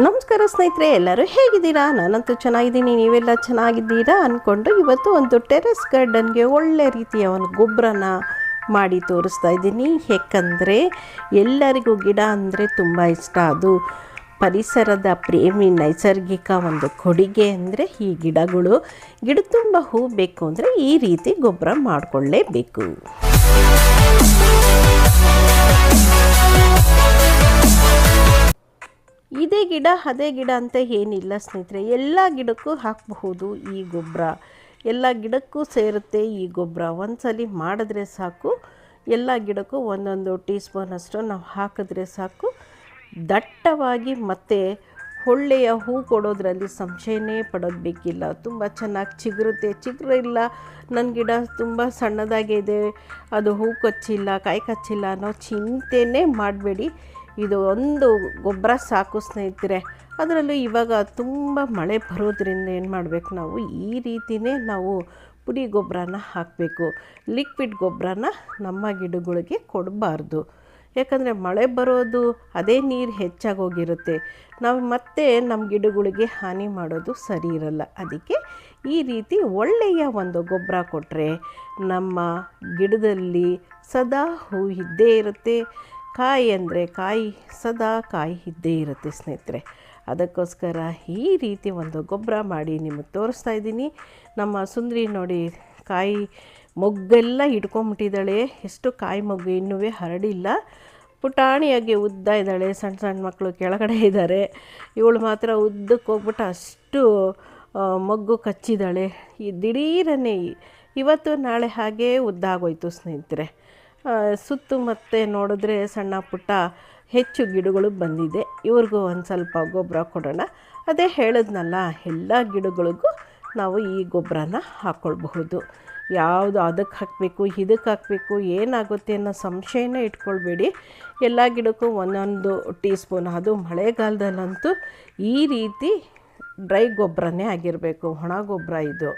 ನಮಸ್ಕಾರ ಸ್ನೇಹಿತರೆ, ಎಲ್ಲರೂ ಹೇಗಿದ್ದೀರಾ? ನಾನಂತೂ ಚೆನ್ನಾಗಿದ್ದೀನಿ, ನೀವೆಲ್ಲ ಚೆನ್ನಾಗಿದ್ದೀರಾ ಅಂದ್ಕೊಂಡು ಇವತ್ತು ಒಂದು ಟೆರೆಸ್ ಗಾರ್ಡನ್ಗೆ ಒಳ್ಳೆ ರೀತಿಯ ಒಂದು ಗೊಬ್ಬರನ ಮಾಡಿ ತೋರಿಸ್ತಾ ಇದ್ದೀನಿ. ಏಕೆಂದರೆ ಎಲ್ಲರಿಗೂ ಗಿಡ ಅಂದರೆ ತುಂಬ ಇಷ್ಟ. ಅದು ಪರಿಸರದ ಪ್ರೇಮಿ ನೈಸರ್ಗಿಕ ಒಂದು ಕೊಡುಗೆ ಅಂದರೆ ಈ ಗಿಡಗಳು. ಗಿಡ ತುಂಬ ಹೂ ಬೇಕು ಅಂದರೆ ಈ ರೀತಿ ಗೊಬ್ಬರ ಮಾಡಿಕೊಳ್ಳೇಬೇಕು. ಇದೇ ಗಿಡ ಅದೇ ಗಿಡ ಅಂತ ಏನಿಲ್ಲ ಸ್ನೇಹಿತರೆ, ಎಲ್ಲ ಗಿಡಕ್ಕೂ ಹಾಕಬಹುದು ಈ ಗೊಬ್ಬರ. ಎಲ್ಲ ಗಿಡಕ್ಕೂ ಸೇರುತ್ತೆ ಈ ಗೊಬ್ಬರ. ಒಂದ್ಸಲಿ ಮಾಡಿದ್ರೆ ಸಾಕು, ಎಲ್ಲ ಗಿಡಕ್ಕೂ ಒಂದೊಂದು ಟೀ ಸ್ಪೂನಷ್ಟು ನಾವು ಹಾಕಿದ್ರೆ ಸಾಕು. ದಟ್ಟವಾಗಿ ಮತ್ತು ಒಳ್ಳೆಯ ಹೂ ಕೊಡೋದ್ರಲ್ಲಿ ಸಂಶಯನೇ ಪಡೋದು ಬೇಕಿಲ್ಲ. ತುಂಬ ಚೆನ್ನಾಗಿ ಚಿಗುರುತ್ತೆ. ಚಿಗುರಿಲ್ಲ, ನನ್ನ ಗಿಡ ತುಂಬ ಸಣ್ಣದಾಗಿದೆ, ಅದು ಹೂ ಕಚ್ಚಿಲ್ಲ, ಕಾಯಿ ಕಚ್ಚಿಲ್ಲ ಅನ್ನೋ ಚಿಂತೆನೇ ಮಾಡಬೇಡಿ. ಇದು ಒಂದು ಗೊಬ್ಬರ ಸಾಕು ಸ್ನೇಹಿತರೆ. ಅದರಲ್ಲೂ ಇವಾಗ ತುಂಬ ಮಳೆ ಬರೋದ್ರಿಂದ ಏನು ಮಾಡಬೇಕು, ನಾವು ಈ ರೀತಿಯೇ ನಾವು ಪುಡಿ ಗೊಬ್ಬರನ ಹಾಕಬೇಕು. ಲಿಕ್ವಿಡ್ ಗೊಬ್ಬರನ ನಮ್ಮ ಗಿಡಗಳಿಗೆ ಕೊಡಬಾರ್ದು. ಯಾಕಂದರೆ ಮಳೆ ಬರೋದು ಅದೇ ನೀರು ಹೆಚ್ಚಾಗೋಗಿರುತ್ತೆ. ನಾವು ಮತ್ತೆ ನಮ್ಮ ಗಿಡಗಳಿಗೆ ಹಾನಿ ಮಾಡೋದು ಸರಿ ಇರಲ್ಲ. ಅದಕ್ಕೆ ಈ ರೀತಿ ಒಳ್ಳೆಯ ಒಂದು ಗೊಬ್ಬರ ಕೊಟ್ಟರೆ ನಮ್ಮ ಗಿಡದಲ್ಲಿ ಸದಾ ಹೂ ಇದ್ದೇ ಇರುತ್ತೆ. ಕಾಯಿ ಅಂದರೆ ಕಾಯಿ, ಸದಾ ಕಾಯಿ ಇದ್ದೇ ಇರುತ್ತೆ ಸ್ನೇಹಿತರೆ. ಅದಕ್ಕೋಸ್ಕರ ಈ ರೀತಿ ಒಂದು ಗೊಬ್ಬರ ಮಾಡಿ ನಿಮಗೆ ತೋರಿಸ್ತಾ ಇದ್ದೀನಿ. ನಮ್ಮ ಸುಂದರಿ ನೋಡಿ, ಕಾಯಿ ಮೊಗ್ಗೆಲ್ಲ ಹಿಡ್ಕೊಂಬಿಟ್ಟಿದ್ದಾಳೆ. ಎಷ್ಟು ಕಾಯಿ ಮೊಗ್ಗು ಇನ್ನೂ ಹರಡಿಲ್ಲ. ಪುಟಾಣಿಯಾಗಿ ಉದ್ದ ಇದ್ದಾಳೆ. ಸಣ್ಣ ಸಣ್ಣ ಮಕ್ಕಳು ಕೆಳಗಡೆ ಇದ್ದಾರೆ. ಇವಳು ಮಾತ್ರ ಉದ್ದಕ್ಕೆ ಹೋಗ್ಬಿಟ್ಟು ಅಷ್ಟು ಮೊಗ್ಗು ಕಚ್ಚಿದ್ದಾಳೆ. ಈ ದಿಢೀರನೇ ಇವತ್ತು ನಾಳೆ ಹಾಗೇ ಉದ್ದಾಗೋಯ್ತು ಸ್ನೇಹಿತರೆ. ಸುತ್ತು ಮತ್ತು ನೋಡಿದ್ರೆ ಸಣ್ಣ ಪುಟ್ಟ ಹೆಚ್ಚು ಗಿಡಗಳು ಬಂದಿದೆ. ಇವ್ರಿಗೂ ಒಂದು ಸ್ವಲ್ಪ ಗೊಬ್ಬರ ಕೊಡೋಣ. ಅದೇ ಹೇಳಿದ್ನಲ್ಲ, ಎಲ್ಲ ಗಿಡಗಳಿಗೂ ನಾವು ಈ ಗೊಬ್ಬರನ ಹಾಕ್ಕೊಳ್ಬಹುದು. ಯಾವುದು ಅದಕ್ಕೆ ಹಾಕಬೇಕು, ಇದಕ್ಕೆ ಹಾಕಬೇಕು, ಏನಾಗುತ್ತೆ ಅನ್ನೋ ಸಂಶಯನೇ ಇಟ್ಕೊಳ್ಬೇಡಿ. ಎಲ್ಲ ಗಿಡಕ್ಕೂ ಒಂದೊಂದು ಟೀ ಸ್ಪೂನ್. ಅದು ಮಳೆಗಾಲದಲ್ಲಂತೂ ಈ ರೀತಿ ಡ್ರೈ ಗೊಬ್ಬರನೇ ಆಗಿರಬೇಕು, ಒಣ ಗೊಬ್ಬರ ಇದು.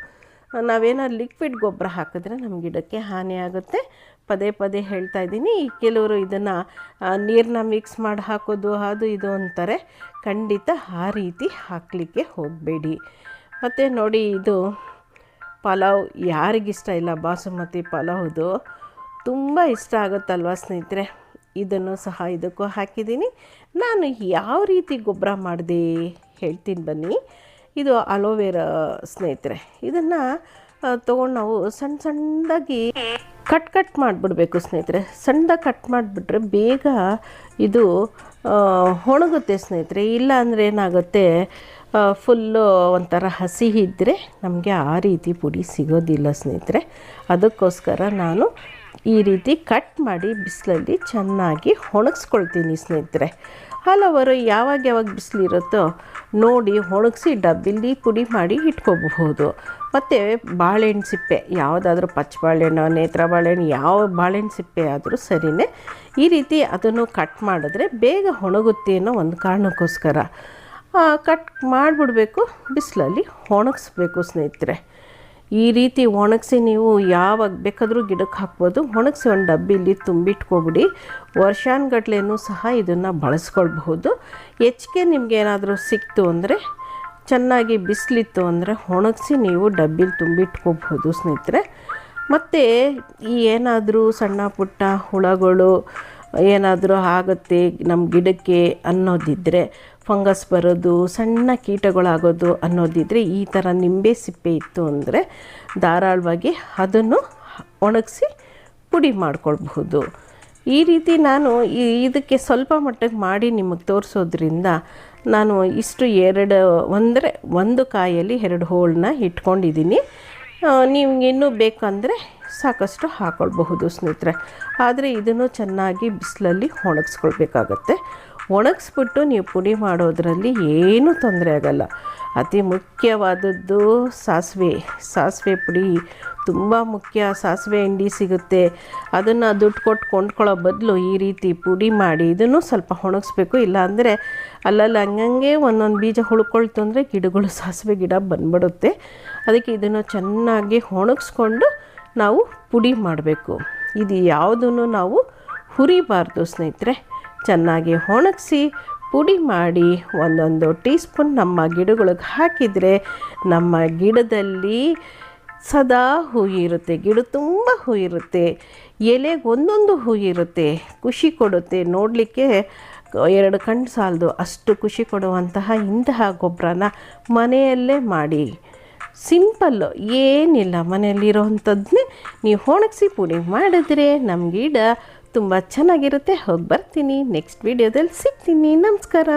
ನಾವೇನಾದ್ರು ಲಿಕ್ವಿಡ್ ಗೊಬ್ಬರ ಹಾಕಿದ್ರೆ ನಮ್ಮ ಗಿಡಕ್ಕೆ ಹಾನಿ ಆಗುತ್ತೆ. ಪದೇ ಪದೇ ಹೇಳ್ತಾ ಇದ್ದೀನಿ. ಕೆಲವರು ಇದನ್ನು ನೀರನ್ನ ಮಿಕ್ಸ್ ಮಾಡಿ ಹಾಕೋದು ಅದು ಇದು ಅಂತಾರೆ. ಖಂಡಿತ ಆ ರೀತಿ ಹಾಕಲಿಕ್ಕೆ ಹೋಗಬೇಡಿ. ಮತ್ತು ನೋಡಿ, ಇದು ಪಲಾವ್ ಯಾರಿಗಿಷ್ಟ ಇಲ್ಲ, ಬಾಸುಮತಿ ಪಲಾವ್ದು ತುಂಬ ಇಷ್ಟ ಆಗುತ್ತಲ್ವ ಸ್ನೇಹಿತರೆ. ಇದನ್ನು ಸಹ ಇದಕ್ಕೂ ಹಾಕಿದ್ದೀನಿ. ನಾನು ಯಾವ ರೀತಿ ಗೊಬ್ಬರ ಮಾಡಿದೆ ಹೇಳ್ತೀನಿ ಬನ್ನಿ. ಇದು ಅಲೋವೆರಾ ಸ್ನೇಹಿತರೆ. ಇದನ್ನು ತೊಗೊಂಡು ನಾವು ಸಣ್ಣ ಸಣ್ಣದಾಗಿ ಕಟ್ ಮಾಡಿಬಿಡ್ಬೇಕು ಸ್ನೇಹಿತರೆ. ಸಣ್ಣದಾಗಿ ಕಟ್ ಮಾಡಿಬಿಟ್ರೆ ಬೇಗ ಇದು ಒಣಗುತ್ತೆ ಸ್ನೇಹಿತರೆ. ಇಲ್ಲ ಅಂದರೆ ಏನಾಗುತ್ತೆ, ಫುಲ್ಲು ಒಂಥರ ಹಸಿ ಇದ್ದರೆ ನಮಗೆ ಆ ರೀತಿ ಪುಡಿ ಸಿಗೋದಿಲ್ಲ ಸ್ನೇಹಿತರೆ. ಅದಕ್ಕೋಸ್ಕರ ನಾನು ಈ ರೀತಿ ಕಟ್ ಮಾಡಿ ಬಿಸಿಲಲ್ಲಿ ಚೆನ್ನಾಗಿ ಒಣಗಿಸ್ಕೊಳ್ತೀನಿ ಸ್ನೇಹಿತರೆ. ಹಲವರು ಯಾವಾಗ ಬಿಸಿಲಿರುತ್ತೋ ನೋಡಿ ಒಣಗಿಸಿ ಡಬ್ಬಿಲಿ ಪುಡಿ ಮಾಡಿ ಇಟ್ಕೋಬಹುದು. ಮತ್ತು ಬಾಳೆಹಣ್ಣು ಸಿಪ್ಪೆ, ಯಾವುದಾದ್ರೂ ಪಚ್ಚ ಬಾಳೆಹಣ್ಣು, ನೇತ್ರ ಬಾಳೆಹಣ್ಣು, ಯಾವ ಬಾಳೆಹಣ್ಣು ಸಿಪ್ಪೆ ಆದರೂ ಸರಿಯೇ, ಈ ರೀತಿ ಅದನ್ನು ಕಟ್ ಮಾಡಿದ್ರೆ ಬೇಗ ಒಣಗುತ್ತೆ ಅನ್ನೋ ಒಂದು ಕಾರಣಕ್ಕೋಸ್ಕರ ಕಟ್ ಮಾಡಿಬಿಡ್ಬೇಕು. ಬಿಸಿಲಲ್ಲಿ ಒಣಗಿಸ್ಬೇಕು ಸ್ನೇಹಿತರೆ. ಈ ರೀತಿ ಒಣಗಿಸಿ ನೀವು ಯಾವಾಗ ಬೇಕಾದರೂ ಗಿಡಕ್ಕೆ ಹಾಕ್ಬೋದು. ಒಣಗಿಸಿ ಒಂದು ಡಬ್ಬಿಲಿ ತುಂಬಿಟ್ಕೊಬಿಡಿ. ವರ್ಷಾನುಗಟ್ಲೆನೂ ಸಹ ಇದನ್ನು ಬಳಸ್ಕೊಳ್ಬಹುದು. ಹೆಚ್ಚಿಗೆ ನಿಮಗೇನಾದರೂ ಸಿಕ್ತು ಅಂದರೆ, ಚೆನ್ನಾಗಿ ಬಿಸಿಲಿತ್ತು ಅಂದರೆ ಒಣಗಿಸಿ ನೀವು ಡಬ್ಬಿಲಿ ತುಂಬಿಟ್ಕೋಬಹುದು ಸ್ನೇಹಿತರೆ. ಮತ್ತು ಈ ಏನಾದರೂ ಸಣ್ಣ ಪುಟ್ಟ ಹುಳಗಳು ಏನಾದರೂ ಆಗುತ್ತೆ ನಮ್ಮ ಗಿಡಕ್ಕೆ ಅನ್ನೋದಿದ್ದರೆ, ಫಂಗಸ್ ಬರೋದು, ಸಣ್ಣ ಕೀಟಗಳಾಗೋದು ಅನ್ನೋದಿದ್ದರೆ, ಈ ಥರ ನಿಂಬೆ ಸಿಪ್ಪೆ ಇತ್ತು ಅಂದರೆ ಧಾರಾಳವಾಗಿ ಅದನ್ನು ಒಣಗಿಸಿ ಪುಡಿ ಮಾಡ್ಕೊಳ್ಬಹುದು. ಈ ರೀತಿ ನಾನು ಇದಕ್ಕೆ ಸ್ವಲ್ಪ ಮಟ್ಟಿಗೆ ಮಾಡಿ ನಿಮಗೆ ತೋರಿಸೋದ್ರಿಂದ ನಾನು ಇಷ್ಟು ಒಂದು ಕಾಯಲ್ಲಿ 2 ಹೋಳನ್ನ ಇಟ್ಕೊಂಡಿದ್ದೀನಿ. ನಿಮ್ಗೆ ಇನ್ನೂ ಬೇಕಂದರೆ ಸಾಕಷ್ಟು ಹಾಕ್ಕೊಳ್ಬಹುದು ಸ್ನೇಹಿತರೆ. ಆದರೆ ಇದನ್ನು ಚೆನ್ನಾಗಿ ಬಿಸಿಲಲ್ಲಿ ಒಣಗಿಸ್ಕೊಳ್ಬೇಕಾಗತ್ತೆ. ಒಣಗಿಸ್ಬಿಟ್ಟು ನೀವು ಪುಡಿ ಮಾಡೋದ್ರಲ್ಲಿ ಏನೂ ತೊಂದರೆ ಆಗಲ್ಲ. ಅತಿ ಮುಖ್ಯವಾದದ್ದು ಸಾಸಿವೆ ಪುಡಿ ತುಂಬ ಮುಖ್ಯ. ಸಾಸಿವೆ ಹಿಂಡಿ ಸಿಗುತ್ತೆ. ಅದನ್ನು ದುಡ್ಡು ಕೊಟ್ಟು ಕೊಂಡ್ಕೊಳ್ಳೋ ಬದಲು ಈ ರೀತಿ ಪುಡಿ ಮಾಡಿ ಇದನ್ನು ಸ್ವಲ್ಪ ಒಣಗಿಸ್ಬೇಕು. ಇಲ್ಲಾಂದರೆ ಅಲ್ಲಲ್ಲಿ ಹಂಗಂಗೆ ಒಂದೊಂದು ಬೀಜ ಉಳ್ಕೊಳ್ತು ಅಂದರೆ ಗಿಡಗಳು, ಸಾಸಿವೆ ಗಿಡ ಬಂದ್ಬಿಡುತ್ತೆ. ಅದಕ್ಕೆ ಇದನ್ನು ಚೆನ್ನಾಗಿ ಒಣಗಿಸ್ಕೊಂಡು ನಾವು ಪುಡಿ ಮಾಡಬೇಕು. ಇದು ಯಾವುದನ್ನು ನಾವು ಹುರಿಬಾರ್ದು ಸ್ನೇಹಿತರೆ. ಚೆನ್ನಾಗಿ ಒಣಗಿಸಿ ಪುಡಿ ಮಾಡಿ ಒಂದೊಂದು ಟೀ ಸ್ಪೂನ್ ನಮ್ಮ ಗಿಡಗಳಿಗೆ ಹಾಕಿದರೆ ನಮ್ಮ ಗಿಡದಲ್ಲಿ ಸದಾ ಹೂ ಇರುತ್ತೆ, ಗಿಡ ತುಂಬ ಹೂ ಇರುತ್ತೆ, ಎಲೆಗೆ ಒಂದೊಂದು ಹೂ ಇರುತ್ತೆ, ಖುಷಿ ಕೊಡುತ್ತೆ. ನೋಡಲಿಕ್ಕೆ 2 ಕಣ್ಣು ಸಾಲದು ಅಷ್ಟು ಖುಷಿ ಕೊಡುವಂತಹ ಇಂತಹ ಗೊಬ್ಬರನ ಮನೆಯಲ್ಲೇ ಮಾಡಿ. ಸಿಂಪಲ್ಲು, ಏನಿಲ್ಲ, ಮನೆಯಲ್ಲಿರೋವಂಥದ್ದನ್ನೇ ನೀವು ಒಣಗಿಸಿ ಪುಡಿ ಮಾಡಿದ್ರೆ ನಮ್ಮ ಗಿಡ ತುಂಬ ಚೆನ್ನಾಗಿರುತ್ತೆ. ಹೋಗಿ ಬರ್ತೀನಿ, ನೆಕ್ಸ್ಟ್ ವೀಡಿಯೋದಲ್ಲಿ ಸಿಗ್ತೀನಿ. ನಮಸ್ಕಾರ.